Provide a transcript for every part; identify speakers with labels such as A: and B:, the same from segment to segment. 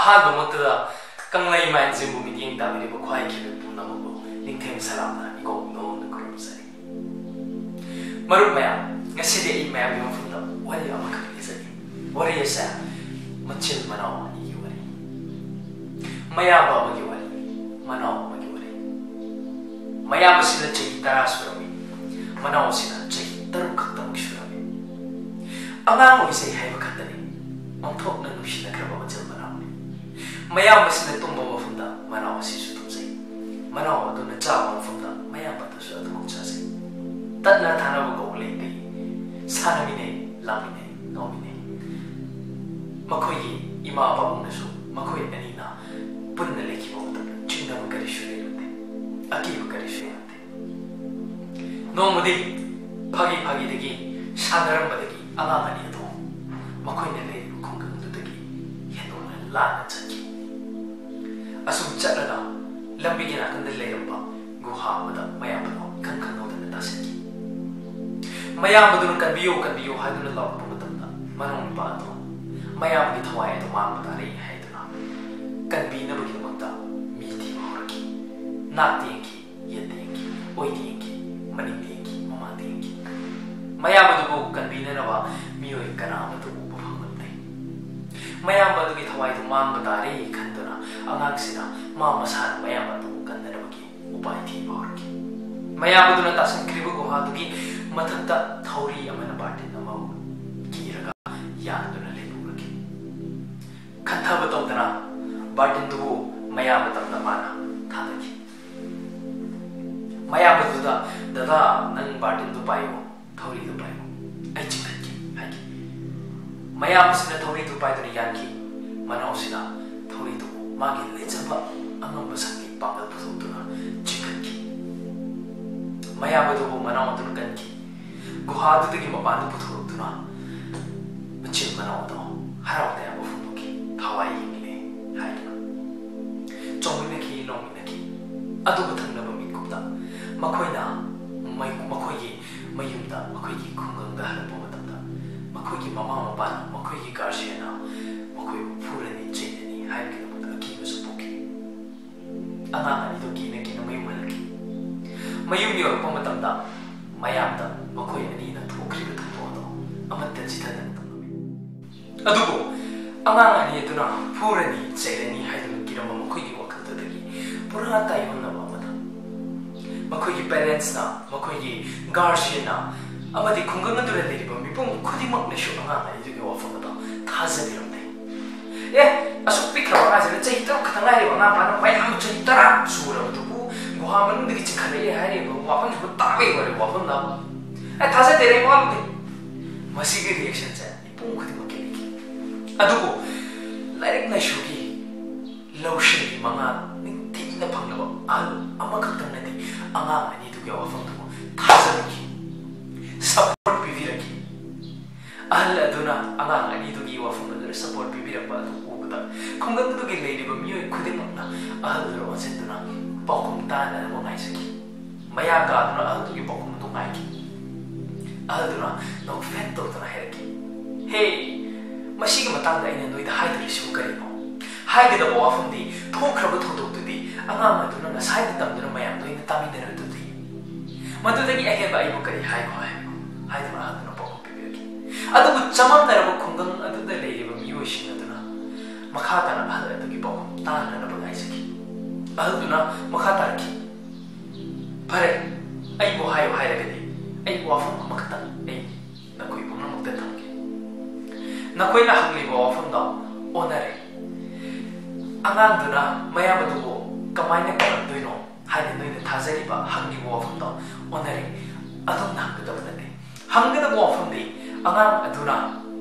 A: ꯑꯍꯥꯟꯕꯃꯛꯇꯗ ꯀꯪꯂꯩ ꯃꯥꯏꯟꯁꯤꯡꯕꯨ ꯃꯤꯠꯌꯦꯡ ꯇꯥꯕꯤꯔꯤꯕ ꯈ꯭ꯋꯥꯏꯈꯤꯕ ꯄꯨꯝꯅꯃꯛꯄꯨ ꯅꯤꯡꯊꯦꯝ ꯁꯂꯥꯝꯅ ꯏꯀꯣꯛꯅꯣꯝꯅ ꯈꯨꯔꯨꯝꯖꯔꯤ꯫ ꯃꯔꯨꯞ ꯃꯌꯥꯝ, ꯉꯁꯤꯗꯤ ꯑꯩ ꯃꯌꯥꯝꯒꯤ ꯃꯐꯝꯗ ꯋꯥꯔꯤ ꯑꯃꯈꯛ ꯂꯤꯖꯒꯦ꯫ ꯋꯥꯔꯤ ꯑꯁꯤ ꯃꯆꯤꯜ ꯃꯅꯥꯎ ꯑꯅꯤꯒꯤ ꯋꯥꯔꯤ, ꯃꯌꯥꯝꯕ ꯑꯃꯒꯤ ꯋꯥꯔꯤ, ꯃꯅꯥꯎ ꯑꯃꯒꯤ ꯋꯥꯔꯤ꯫ ꯃꯌꯥꯝꯕꯁꯤꯅ ꯆꯍꯤ 10 ꯁꯨꯔꯝꯃꯤ, ꯃꯅꯥꯎꯁꯤꯅ ꯆꯍꯤ 3 ꯈꯛꯇꯃꯛ ꯁꯨꯔꯝꯃꯤ꯫ ꯑꯉꯥꯡ ꯑꯣꯏꯖꯩ ꯍꯥꯏꯕ ꯈꯛꯇꯅꯤ, ꯑꯣꯟꯊꯣꯛꯅ ꯅꯨꯡꯁꯤꯅꯈ꯭ꯔꯕ ꯃꯆꯤꯜ ꯃꯅꯥꯎꯅꯤ꯫ ꯃꯌꯥꯝꯕꯁꯤꯅ ꯇꯨꯝꯕ ꯃꯐꯝꯗ ꯃꯅꯥꯎ ꯑꯁꯤꯁꯨ ꯇꯨꯝꯖꯩ, ꯃꯅꯥꯎ ꯑꯗꯨꯅ ꯆꯥꯕ ꯃꯐꯝꯗ ꯃꯌꯥꯝꯕꯗꯨꯁꯨ ꯑꯗꯨꯃꯛ ꯆꯥꯖꯩ꯫ ꯇꯠꯅ ꯊꯥꯅꯕ ꯀꯧꯕ ꯂꯩꯇꯦ, ꯁꯥꯟꯅꯃꯤꯟꯅꯩ, ꯂꯥꯡꯃꯤꯟꯅꯩ, ꯉꯥꯎꯃꯤꯟꯅꯩ꯫ ꯃꯈꯣꯏꯒꯤ ꯏꯃꯥ ꯄꯥꯕꯨꯡꯅꯁꯨ ꯃꯈꯣꯏ ꯑꯅꯤꯅ ꯄꯨꯟꯅ ꯂꯩꯈꯤꯕ ꯃꯇꯝꯗ ꯆꯤꯡꯅꯕ ꯀꯔꯤꯁꯨ ꯂꯩꯔꯝꯗꯦ, ꯑꯀꯤꯕ ꯀꯔꯤꯁꯨ ꯂꯩꯔꯝꯗꯦ꯫ ꯅꯣꯡꯃꯗꯤ ꯐꯥꯒꯤꯗꯒꯤ ꯁꯥꯟꯅꯔꯝꯕꯗꯒꯤ ꯑꯉꯥꯡ ꯑꯅꯤ ꯑꯗꯨ ꯃꯈꯣꯏꯅ ꯂꯩꯔꯤꯕ ꯈꯨꯡꯒꯪꯗꯨꯗꯒꯤ ꯍꯦꯟꯗꯣꯛꯅ ꯂꯥꯟꯅ ꯆꯠꯈꯤ꯫ ꯑꯁꯨꯝ ꯆꯠꯂꯒ ꯂꯝꯕꯤꯒꯤ ꯅꯥꯀꯟꯗ ꯂꯩꯔꯝꯕ ꯒꯨꯍꯥ ꯑꯃꯗ ꯃꯌꯥꯝꯕꯗꯨ ꯏꯈꯪ ꯈꯪꯍꯧꯗꯅ ꯇꯥꯁꯟꯈꯤ꯫ ꯃꯌꯥꯝꯕꯗꯨꯅ ꯀꯟꯕꯤꯌꯨ ꯀꯟꯕꯤꯌꯨ ꯍꯥꯏꯗꯨꯅ ꯂꯥꯎꯔꯛꯄ ꯃꯇꯝꯗ ꯃꯅꯥꯎ ꯅꯨꯄꯥ ꯑꯗꯨ ꯃꯌꯥꯝꯕꯒꯤ ꯊꯋꯥꯏ ꯑꯗꯨ ꯃꯥꯡꯕ ꯇꯥꯔꯦ ꯍꯥꯏꯗꯨꯅ ꯀꯟꯕꯤꯅꯕꯒꯤꯗꯃꯛꯇ ꯃꯤ ꯊꯤꯕ ꯍꯧꯔꯛꯈꯤ꯫ ꯅꯥꯛꯇ ꯌꯦꯡꯈꯤ, ꯌꯦꯠꯇ ꯌꯦꯡꯈꯤ, ꯑꯣꯏꯗ ꯌꯦꯡꯈꯤ, ꯃꯅꯤꯡꯗ ꯌꯦꯡꯈꯤ, ꯃꯃꯥꯡꯗ ꯌꯦꯡꯈꯤ꯫ ꯃꯌꯥꯝꯕꯗꯨꯕꯨ ꯀꯟꯕꯤꯅꯅꯕ ꯃꯤꯑꯣꯏ ꯀꯅꯥ ꯑꯃꯠꯇ ꯎꯕ ꯐꯪꯂꯝꯗꯦ꯫ ꯃꯌꯥꯝꯕ ꯑꯗꯨꯒꯤ ꯊꯋꯥꯏꯗꯨ ꯃꯥꯡꯕ ꯇꯥꯔꯦ ꯈꯟꯗꯨꯅ ꯑꯉꯥꯡꯁꯤꯅ ꯃꯥ ꯃꯁꯥꯅ ꯃꯌꯥꯝꯕ ꯑꯗꯨꯕꯨ ꯀꯟꯅꯅꯕꯒꯤ ꯎꯄꯥꯏ ꯊꯤꯕ ꯍꯧꯔꯛꯈꯤ꯫ ꯃꯌꯥꯝꯕꯗꯨꯅ ꯇꯥꯁꯟꯈ꯭ꯔꯤꯕ ꯒꯨꯍꯥꯗꯨꯒꯤ ꯃꯊꯛꯇ ꯊꯧꯔꯤ ꯑꯃꯅ ꯕꯥꯔꯇꯤꯟ ꯑꯃꯕꯨ ꯀꯤꯔꯒ ꯌꯥꯟꯗꯨꯅ ꯂꯩꯕꯨꯔꯛꯈꯤ꯫ ꯈꯟꯊꯕ ꯇꯧꯗꯅ ꯕꯥꯔꯇꯤꯟꯗꯨꯕꯨ ꯃꯌꯥꯝꯕ ꯇꯝꯅ ꯃꯥꯅ ꯊꯥꯗꯈꯤ꯫ ꯃꯌꯥꯝꯕꯗꯨꯗ, ꯗꯗꯥ ꯅꯪ ꯕꯥꯔꯇꯤꯟꯗꯨ ꯄꯥꯏꯌꯣ, ꯊꯧꯔꯤꯗꯨ ꯄꯥꯏꯌꯣ, ꯑꯩ ꯆꯤꯡꯈꯠꯀꯦ ꯍꯥꯏꯈꯤ꯫ ꯃꯌꯥꯝꯕꯁꯤꯅ ꯊꯧꯔꯤꯗꯨ ꯄꯥꯏꯗꯨꯅ ꯌꯥꯟꯈꯤ꯫ ꯃꯅꯥꯎꯁꯤꯅ ꯊꯧꯔꯤꯗꯨꯕꯨ ꯃꯥꯒꯤ ꯂꯩꯖꯕ ꯑꯉꯝꯕ ꯁꯛꯀꯤ ꯄꯥꯡꯒꯜ ꯄꯨꯊꯣꯛꯇꯨꯅ ꯆꯤꯡꯈꯠꯈꯤ꯫ ꯃꯌꯥꯝꯕꯗꯨꯕꯨ ꯃꯅꯥꯎ ꯑꯗꯨꯅ ꯀꯟꯈꯤ꯫ ꯒꯨꯍꯥꯗꯨꯗꯒꯤ ꯃꯄꯥꯟꯗ ꯄꯨꯊꯣꯔꯛꯇꯨꯅ ꯃꯆꯤꯜ ꯃꯅꯥꯎ ꯑꯗꯨ ꯍꯔꯥꯎ ꯇꯌꯥꯝꯕ ꯐꯣꯡꯗꯣꯛꯈꯤ, ꯊꯋꯥꯏ ꯌꯦꯡꯃꯤꯟꯅꯩ ꯍꯥꯏꯗꯨꯅ ꯆꯣꯡꯃꯤꯟꯅꯈꯤ, ꯂꯣꯡꯃꯤꯟꯅꯈꯤ꯫ ꯑꯗꯨꯕꯨ ꯊꯪꯅꯕ ꯃꯤꯠꯀꯨꯞꯇ ꯃꯈꯣꯏꯅ ꯃꯈꯣꯏꯒꯤ ꯃꯌꯨꯝꯗ, ꯃꯈꯣꯏꯒꯤ ꯈꯨꯡꯒꯪꯗ ꯍꯜꯂꯛꯄ ꯃꯇꯝꯗ ꯃꯈꯣꯏꯒꯤ ꯃꯃꯥ ꯃꯄꯥꯅ, ꯃꯈꯣꯏꯒꯤ ꯒꯥꯔꯖꯤꯌꯟꯅ ꯃꯈꯣꯏꯕꯨ ꯐꯨꯔꯅꯤ, ꯆꯩꯔꯅꯤ ꯍꯥꯏꯕꯒꯤꯗꯃꯛꯇ ꯑꯀꯤꯕꯁꯨ ꯄꯣꯛꯈꯤ꯫ ꯑꯉꯥꯡ ꯑꯅꯤꯗꯨ ꯀꯤꯅ ꯀꯤꯅ ꯃꯌꯨꯝ ꯍꯜꯂꯛꯈꯤ꯫ ꯃꯌꯨꯝ ꯌꯧꯔꯛꯄ ꯃꯇꯝꯗ ꯃꯌꯥꯝꯗ ꯃꯈꯣꯏ ꯑꯅꯤꯅ ꯊꯣꯛꯈ꯭ꯔꯤꯕ ꯊꯧꯗꯣꯛ ꯑꯗꯨ ꯑꯃꯠꯇ ꯆꯤꯊꯗꯅ ꯇꯝꯂꯝꯃꯤ꯫ ꯑꯗꯨꯕꯨ ꯑꯉꯥꯡ ꯑꯅꯤ ꯑꯗꯨꯅ ꯐꯨꯔꯅꯤ, ꯆꯩꯔꯅꯤ ꯍꯥꯏꯗꯨꯅ ꯀꯤꯔꯝꯕ ꯃꯈꯣꯏꯒꯤ ꯋꯥꯈꯜꯗꯨꯗꯒꯤ ꯄꯨꯔꯥ ꯇꯥꯏꯌꯣꯟꯅꯕ ꯑꯃꯗ ꯃꯈꯣꯏꯒꯤ ꯄꯦꯔꯦꯟꯁꯅ, ꯃꯈꯣꯏꯒꯤ ꯒꯥꯔꯖꯤꯌꯟꯅ ꯑꯃꯗꯤ ꯈꯨꯡꯒꯪ ꯑꯗꯨꯗ ꯂꯩꯔꯤꯕ ꯃꯤꯄꯨꯝ ꯈꯨꯗꯤꯡꯃꯛꯅꯁꯨ ꯑꯉꯥꯡ ꯑꯅꯤꯗꯨꯒꯤ ꯋꯥꯐꯝ ꯑꯗꯨ ꯊꯥꯖꯕꯤꯔꯝꯗꯦ꯫ ꯑꯁꯨꯛ ꯄꯤꯛꯈ꯭ꯔꯕ ꯑꯉꯥꯡꯁꯤꯅ ꯆꯍꯤ 3 ꯈꯛꯇꯪ ꯉꯥꯏꯔꯤꯕ ꯑꯉꯥꯡ ꯃꯥꯅ ꯃꯌꯥꯝ ꯆꯍꯤ 10 ꯁꯨꯔꯕꯗꯨꯕꯨ ꯒꯨꯍꯥ ꯃꯅꯨꯡꯗꯒꯤ ꯆꯤꯡꯈꯠꯂꯛꯑꯦ ꯍꯥꯏꯔꯤꯕ ꯋꯥꯐꯝꯁꯤꯕꯨ ꯇꯥꯕꯒꯤ ꯋꯥꯔꯤ ꯋꯥꯐꯝꯗ ꯊꯥꯖꯗꯦꯔꯦ ꯃꯉꯣꯟꯗ꯫ ꯃꯁꯤꯒꯤ ꯔꯤꯑꯦꯛꯁꯟꯁꯦ ꯃꯤꯄꯨꯝ ꯈꯨꯗꯤꯡꯃꯛꯀꯤ ꯂꯩꯈꯤ꯫ ꯑꯗꯨꯕꯨ ꯂꯥꯏꯔꯤꯛ ꯂꯥꯏꯁꯨꯒꯤ ꯂꯧꯁꯤꯡꯒꯤ ꯃꯉꯥꯜ ꯅꯤꯡꯊꯤꯅ ꯐꯪꯂꯕ ꯑꯍꯜ ꯑꯃꯈꯛꯇꯪꯅꯗꯤ ꯑꯉꯥꯡ ꯑꯅꯤꯗꯨꯒꯤ ꯋꯥꯐꯝꯗꯨꯕꯨ ꯊꯥꯖꯔꯛꯈꯤ, ꯁꯄꯣꯔꯠ ꯄꯤꯕꯤꯔꯛꯈꯤ꯫ ꯑꯍꯜ ꯑꯗꯨꯅ ꯑꯉꯥꯡ ꯑꯅꯤꯗꯨꯒꯤ ꯋꯥꯐꯝ ꯑꯗꯨꯗ ꯁꯄꯣꯔꯠ ꯄꯤꯕꯤꯔꯛꯄ ꯑꯗꯨ ꯎꯕꯗ ꯈꯨꯡꯒꯪꯗꯨꯒꯤ ꯂꯩꯔꯤꯕ ꯃꯤꯑꯣꯏ ꯈꯨꯗꯤꯡꯃꯛꯅ ꯑꯍꯜꯗꯨꯗ ꯑꯣꯟꯁꯤꯟꯗꯨꯅ ꯄꯥꯎꯈꯨꯝ ꯇꯥꯅꯅꯕ ꯉꯥꯏꯖꯈꯤ꯫ ꯃꯌꯥ ꯀꯥꯗꯨꯅ ꯑꯍꯜꯗꯨꯒꯤ ꯄꯥꯎꯈꯨꯝ ꯑꯗꯨ ꯉꯥꯏꯈꯤ꯫ ꯑꯍꯜꯗꯨꯅ ꯅꯣꯛꯐꯦꯠ ꯇꯧꯗꯨꯅ ꯍꯥꯏꯔꯛꯈꯤ, ꯍꯦ, ꯃꯁꯤꯒꯤ ꯃꯇꯥꯡꯗ ꯑꯩꯅ ꯅꯣꯏꯗ ꯍꯥꯏꯗꯣꯔꯤꯁꯤꯕꯨ ꯀꯔꯤꯅꯣ? ꯍꯥꯏꯒꯗꯕ ꯋꯥꯐꯝꯗꯤ ꯊꯣꯛꯈ꯭ꯔꯕ ꯊꯧꯗꯣꯛꯇꯨꯗꯤ ꯑꯉꯥꯡ ꯑꯗꯨꯅ ꯉꯁꯥꯏꯗ ꯇꯝꯗꯨꯅ ꯃꯌꯥꯝ ꯂꯣꯏꯅ ꯇꯥꯃꯤꯟꯅꯔꯗꯨꯗꯤ ꯃꯗꯨꯗꯒꯤ ꯑꯍꯦꯟꯕ ꯑꯩꯕꯨ ꯀꯔꯤ ꯍꯥꯏꯈꯣ ꯍꯥꯏꯕꯅꯣ ꯍꯥꯏꯗꯨꯅ ꯑꯍꯜꯗꯨꯅ ꯄꯥꯎꯈꯨꯝ ꯄꯤꯕꯤꯔꯛꯈꯤ꯫ ꯑꯗꯨꯕꯨ ꯆꯃꯝꯅꯔꯕ ꯈꯨꯡꯒꯪ ꯑꯗꯨꯗ ꯂꯩꯔꯤꯕ ꯃꯤꯑꯣꯏꯁꯤꯡ ꯑꯗꯨꯅ ꯃꯈꯥ ꯇꯥꯅ ꯑꯍꯜ ꯑꯗꯨꯒꯤ ꯄꯥꯎꯈꯨꯝ ꯇꯥꯅꯅꯕ ꯉꯥꯏꯖꯈꯤ꯫ ꯑꯍꯜꯗꯨꯅ ꯃꯈꯥ ꯇꯥꯔꯛꯈꯤ, ꯐꯔꯦ, ꯑꯩꯕꯨ ꯍꯥꯏꯌꯨ ꯍꯥꯏꯔꯒꯗꯤ ꯑꯩ ꯋꯥꯐꯝ ꯑꯃꯈꯛꯇꯪ ꯑꯩ ꯅꯈꯣꯏ ꯄꯨꯝꯅꯃꯛꯇ ꯊꯝꯒꯦ꯫ ꯅꯈꯣꯏꯅ ꯍꯪꯂꯤꯕ ꯋꯥꯐꯝꯗꯣ ꯑꯣꯟꯅꯔꯦ꯫ ꯑꯉꯥꯡꯗꯨꯅ ꯃꯌꯥꯝꯕꯗꯨꯕꯨ ꯀꯃꯥꯏꯅ ꯀꯜꯂꯛꯇꯣꯏꯅꯣ ꯍꯥꯏꯅ ꯅꯣꯏꯅ ꯊꯥꯖꯔꯤꯕ ꯍꯪꯂꯤꯕ ꯋꯥꯐꯝꯗꯣ ꯑꯣꯟꯅꯔꯦ꯫ ꯑꯗꯣꯝꯅ ꯍꯪꯒꯗꯕ ꯅꯠꯇꯦ꯫ ꯍꯪꯒꯗꯕ ꯋꯥꯐꯝꯗꯤ ꯑꯉꯥꯡ ꯑꯗꯨꯅ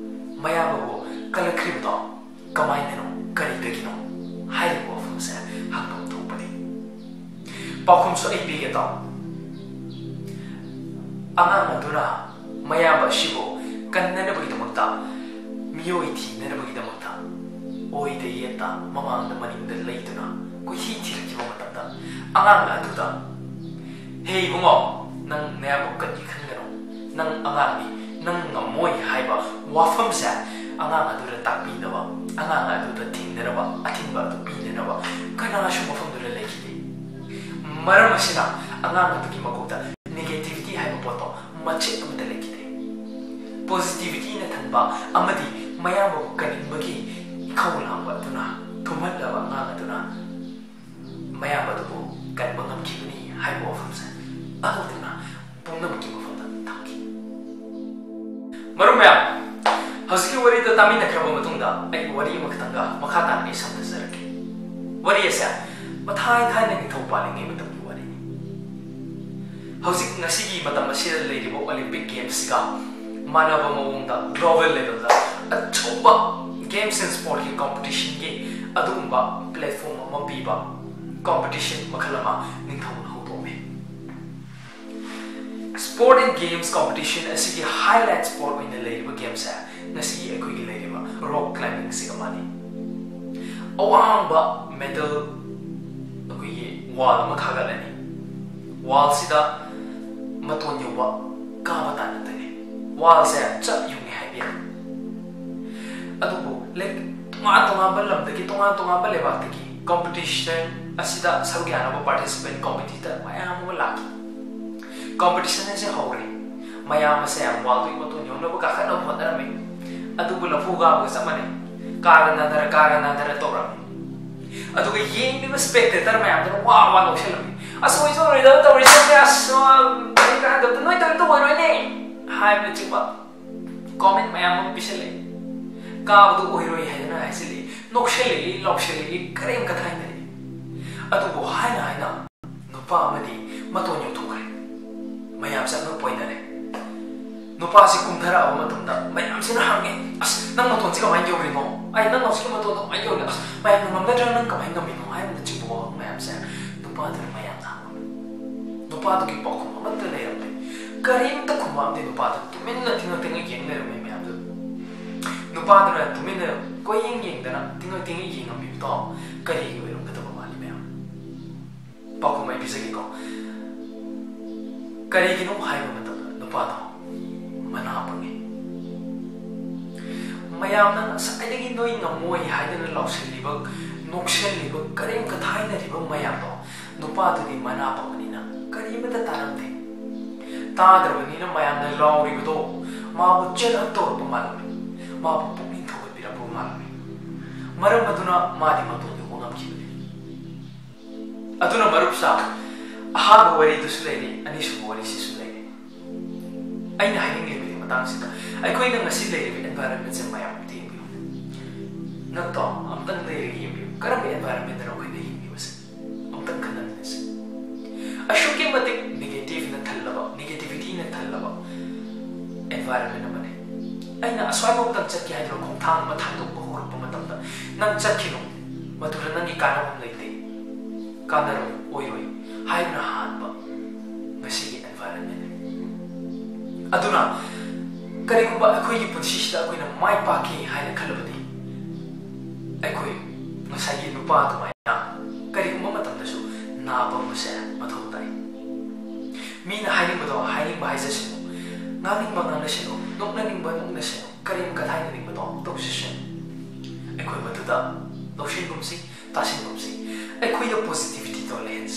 A: ꯃꯌꯥꯝꯕꯕꯨ ꯀꯜꯂꯛꯈ꯭ꯔꯤꯕꯗꯣ ꯀꯃꯥꯏꯅꯅꯣ, ꯀꯔꯤꯗꯒꯤꯅꯣ ꯍꯥꯏꯔꯤꯕ ꯋꯥꯐꯝꯁꯦ ꯍꯪꯐꯝ ꯊꯣꯛꯄꯅꯤ꯫ ꯄꯥꯎꯈꯨꯝꯁꯨ ꯑꯩ ꯄꯤꯒꯦ ꯇꯥꯎ꯫ ꯑꯉꯥꯡ ꯑꯗꯨꯅ ꯃꯌꯥꯝꯕ ꯑꯁꯤꯕꯨ ꯀꯟꯅꯅꯕꯒꯤꯗꯃꯛꯇ, ꯃꯤꯑꯣꯏ ꯊꯤꯅꯅꯕꯒꯤꯗꯃꯛꯇ ꯑꯣꯏꯗ ꯌꯦꯠꯇ, ꯃꯃꯥꯡꯗ ꯃꯅꯤꯡꯗ ꯂꯩꯗꯨꯅ ꯀꯣꯏꯊꯤ ꯊꯤꯔꯛꯈꯤꯕ ꯃꯇꯝꯗ ꯑꯉꯥꯡ ꯑꯗꯨꯗ, ꯍꯦ ꯏꯕꯨꯡꯉꯣ, ꯅꯪ ꯅꯌꯥꯝꯕ ꯀꯟꯒꯦ ꯈꯟꯒꯅꯨ, ꯅꯪ ꯑꯉꯥꯡꯅꯤ, ꯅꯪ ꯉꯝꯃꯣꯏ ꯍꯥꯏꯕ ꯋꯥꯐꯝꯁꯦ ꯑꯉꯥꯡ ꯑꯗꯨꯗ ꯇꯥꯛꯄꯤꯅꯕ, ꯑꯉꯥꯡ ꯑꯗꯨꯗ ꯊꯤꯡꯅꯅꯕ ꯑꯊꯤꯡꯕ ꯑꯊꯤꯡꯕ ꯑꯗꯨ ꯄꯤꯅꯅꯕ ꯀꯅꯥꯁꯨ ꯃꯐꯝꯗꯨꯗ ꯂꯩꯈꯤꯗꯦ ꯃꯔꯝ ꯑꯁꯤꯅ ꯑꯉꯥꯡ ꯑꯗꯨꯒꯤ ꯃꯀꯣꯛꯇ ꯅꯦꯒꯦꯇꯤꯚꯤꯇꯤ ꯍꯥꯏꯕ ꯄꯣꯠꯇꯣ ꯃꯆꯦꯠ ꯑꯃꯠꯇ ꯂꯩꯈꯤꯗꯦ ꯄꯣꯖꯤꯇꯤꯚꯤꯇꯤꯅ ꯊꯟꯕ ꯑꯃꯗꯤ ꯃꯌꯥꯝꯕꯨ ꯀꯟꯅꯤꯡꯕꯒꯤ ꯏꯈꯧ ꯂꯥꯡꯕ ꯑꯗꯨꯅ ꯊꯨꯝꯍꯠꯂꯕ ꯑꯉꯥꯡ ꯑꯗꯨꯅ ꯃꯌꯥꯝꯕ ꯑꯗꯨꯕꯨ ꯀꯟꯕ ꯉꯝꯈꯤꯕꯅꯤ ꯍꯥꯏꯕ ꯋꯥꯐꯝꯁꯦ ꯑꯗꯨꯗꯨꯅ ꯄꯨꯝꯅꯃꯛꯀꯤ ꯃꯐꯝꯗ ꯊꯝꯈꯤ ꯃꯔꯨꯞ ꯃꯌꯥꯝ ꯍꯧꯖꯤꯛꯀꯤ ꯋꯥꯔꯤꯗꯣ ꯇꯥꯃꯤꯟꯅꯈ꯭ꯔꯕ ꯃꯇꯨꯡꯗ ꯑꯩ ꯋꯥꯔꯤ ꯑꯃꯈꯛꯇꯪꯒ ꯃꯈꯥ ꯇꯥꯅ ꯑꯩ ꯁꯝꯅꯖꯔꯛꯀꯦ ꯋꯥꯔꯤ ꯑꯁꯦ ꯃꯊꯥꯏ ꯊꯥꯏꯅ ꯅꯤꯡꯊꯧ ꯄꯥꯜꯂꯤꯉꯩ ꯃꯇꯝꯒꯤ ꯋꯥꯔꯤꯅꯤ ꯍꯧꯖꯤꯛ ꯉꯁꯤꯒꯤ ꯃꯇꯝ ꯑꯁꯤꯗ ꯂꯩꯔꯤꯕ ꯑꯣꯂꯤꯝꯄꯤꯛ ꯒꯦꯝꯁꯤꯒ ꯃꯥꯟꯅꯕ ꯃꯑꯣꯡꯗ ꯒ꯭ꯂꯣꯕꯦꯜ ꯂꯦꯚꯦꯜꯗ ꯑꯆꯧꯕ ꯒꯦꯝꯁ ꯑꯦꯟ ꯁ꯭ꯄꯣꯔꯠꯀꯤ ꯀꯝꯄꯤꯇꯤꯁꯟꯒꯤ ꯑꯗꯨꯒꯨꯝꯕ ꯄ꯭ꯂꯦꯠꯐꯣꯝ ꯑꯃ ꯄꯤꯕ competition makhala ma ningthau haudomi sport and games competition asigi highlight sport in the leriba games ha ngasi ekoi gi leriba rock climbing sigamani awang ba medal ekoi wall ma khagalani wall sida maton yoba ka bata natani wall se cha yungi haibia adubu like tunga balam dagi tunga baleba dagi competition asida sarugyanaba participant competitor mayam ma laki competition ase hore mayam ase wall bi mato nyonaba ka khana bhodara me adu bu lafuga bu samane karana dara toram adu ge yeng ni spectator mayam da wa no shelami asoi so rida to research aso ka da noi to roi ne hai me chiba comment mayam bisele ka bu oiroi haina asili nokshelli loksheli karem ka thaina adubu haina nupa amadi maton yothukre mayam sa no poinare nupa si kumthara aw matumda mayam sina hange as nang maton si kamai yori no ai nang noski maton no ai yori as mayam mamda dra nang kamai ngami no ai mda chibo mayam sa nupa dra mayam na nupa du ki pokum amat le ram karim ta khumam de nupa du tumin na tinga yeng le ram mayam du nupa dra tumin na ko yeng dana tinga yeng ngami to kari gi ram ka Paku mai bisa giko. Kari gino hai ma mata nupa to mana pangi. Mayam na sa ai dagi noi ngamoi hai da lausel liba noksel liba kari ka thai na liba mayam to nupa to di mana pangani na kari mata taram the. Ta darwani na mayam na lauri do ma bu chen an to pa malami. Ma bu pungin tho bira bu malami. Maram aduna ma di ma to di ngam ki. aduna marupsa ahaba wari du sulaini ani su wari si sulaini aina haing le bi matang sita ai koi na ngasi le bi environment se mayam ti bi na to am tan le ri bi karam environment na koi nei bi was am tan kanan nes ashuki matik negativity na thallaba environment amane aina aswai mo tan chak ki hadro khong thang ma thang do ko hor pa matam da nang chak ki no madura nang ki kana hom leite kanaro oiroi haina hanba ngasi environment aduna kari ko ba khoi gi punsi sida koi na mai pa ki haina khalabadi ai koi ngasi gi nupa to mai na kari ko matam da su na ba mo se mathau tai mi na haini ba haisa se ngani ba ngana se no nok na ning ba nok na se kari ka haina ning ba to position ai koi ba da do shin gum si ta shin gum si ai da positivity to lens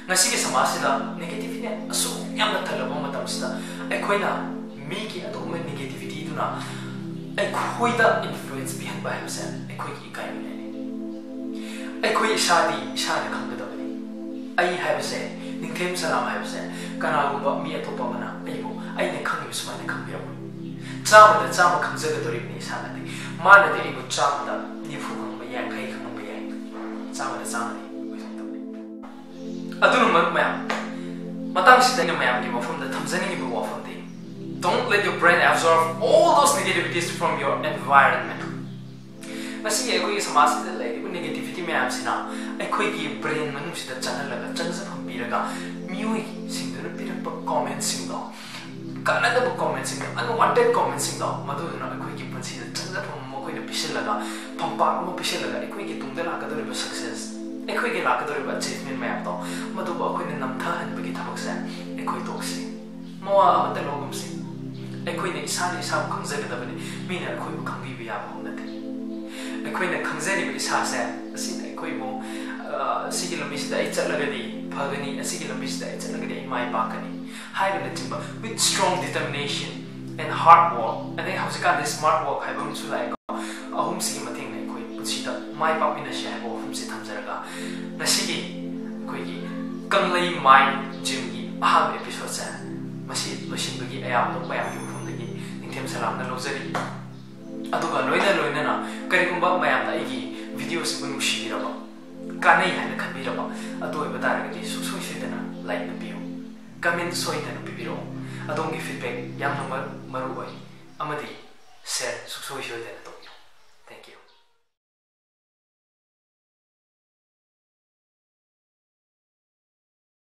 A: ngasi ke samasida negativity aso yamna thalaba matam sida ai na mi ki ado me negativity duna ai da influence behind by himself ai ki kai ne ai shadi khangda da bani ai have say ningthem salam have say kana go mi atopa mana ai bo ai ne khangi bisma ne khangbiya chama khangja ga dori ni sa na mana de ai bo chama da ni phu khang ba yang khai khang sama da sama ni adunu mar maya matang sida ni maya ki mafam da thamjani ni bo wafam de don't let your brain absorb all those negativities from your environment masi ye koi samas da lai bu negativity maya sina ai koi ki brain manu sida channel la changsa pham piraga miui sing da pirak comments sing do kana da comments sing unwanted comments sing do madu na koi ki pansi da changsa pham mo koi na pisel laga pampa mo pisel laga ai koi ki tungda la ka do success ai koi ki la ka do achievement maya to madu ba koi na namtha han bagi thabak sa ai koi toksi mo amata logum sing ai koi na isa khangja ga da bani mi na koi khangbi bi ya ba na te ai ꯑꯩꯈꯣꯏꯅ ꯈꯪꯖꯔꯤꯕ ꯏꯁꯥꯁꯦ ꯑꯁꯤꯅ ꯑꯩꯈꯣꯏꯕꯨ ꯑꯁꯤꯒꯤ ꯂꯝꯕꯤꯁꯤꯗ ꯑꯩ ꯆꯠꯂꯒꯗꯤ ꯐꯒꯅꯤ ꯑꯁꯤꯒꯤ ꯂꯝꯕꯤꯁꯤꯗ ꯑꯩ ꯆꯠꯂꯒꯗꯤ ꯑꯩ ꯃꯥꯏ ꯄꯥꯛꯀꯅꯤ ꯍꯥꯏꯕꯅꯆꯤꯡꯕ with strong determination and hard work ꯑꯗꯩ ꯍꯧꯖꯤꯛꯀꯥꯟꯗꯤ smart work ꯍꯥꯏꯕ ꯑꯃꯁꯨ ꯂꯥꯛꯑꯦꯀꯣ ꯑꯍꯨꯝꯁꯤꯒꯤ ꯃꯇꯦꯡꯅ ꯑꯩꯈꯣꯏ ꯄꯨꯟꯁꯤꯗ ꯃꯥꯏ ꯄꯥꯛꯃꯤꯟꯅꯁꯤ ꯍꯥꯏꯕ ꯋꯥꯐꯝꯁꯤ ꯊꯝꯖꯔꯒ ꯉꯁꯤꯒꯤ ꯑꯩꯈꯣꯏꯒꯤ ꯀꯪꯂꯩ ꯃꯥꯏꯟ ꯖꯤꯝꯒꯤ ꯑꯍꯥꯟꯕ ꯑꯦꯄꯤꯁꯣꯗꯁꯦ ꯃꯁꯤ ꯂꯣꯏꯁꯤꯟꯕꯒꯤ ꯑꯌꯥꯝꯕ ꯃꯌꯥꯝꯒꯤ ꯃꯐꯝꯗꯒꯤ ꯅꯤꯡꯊꯦꯝ ꯁꯂꯥꯝꯅ ꯂꯧꯖꯔꯤ ꯑꯗꯨꯒ ꯂꯣꯏꯅꯅ ꯀꯔꯤꯒꯨꯝꯕ ꯃꯌꯥꯝꯅ ꯑꯩꯒꯤ ꯚꯤꯗꯤꯑꯣꯁꯤꯕꯨ ꯅꯨꯡꯁꯤꯕꯤꯔꯕ ꯀꯥꯟꯅꯩ ꯍꯥꯏꯅ ꯈꯟꯕꯤꯔꯕ ꯑꯗꯨ ꯑꯣꯏꯕ ꯇꯥꯔꯒꯗꯤ ꯁꯨꯡꯁꯣꯏ ꯁꯣꯏꯗꯅ ꯂꯥꯏꯛ ꯄꯤꯕꯤꯌꯨ ꯀꯃꯦꯟ ꯁꯣꯏꯗꯅ ꯄꯤꯕꯤꯔꯛꯎ ꯑꯗꯣꯝꯒꯤ ꯐꯤꯗꯕꯦꯛ ꯌꯥꯝꯅ ꯃꯔꯨ ꯑꯣꯏ ꯑꯃꯗꯤ ꯁꯦꯌꯔ ꯁꯨꯡꯁꯣꯏ ꯁꯣꯏꯗꯅ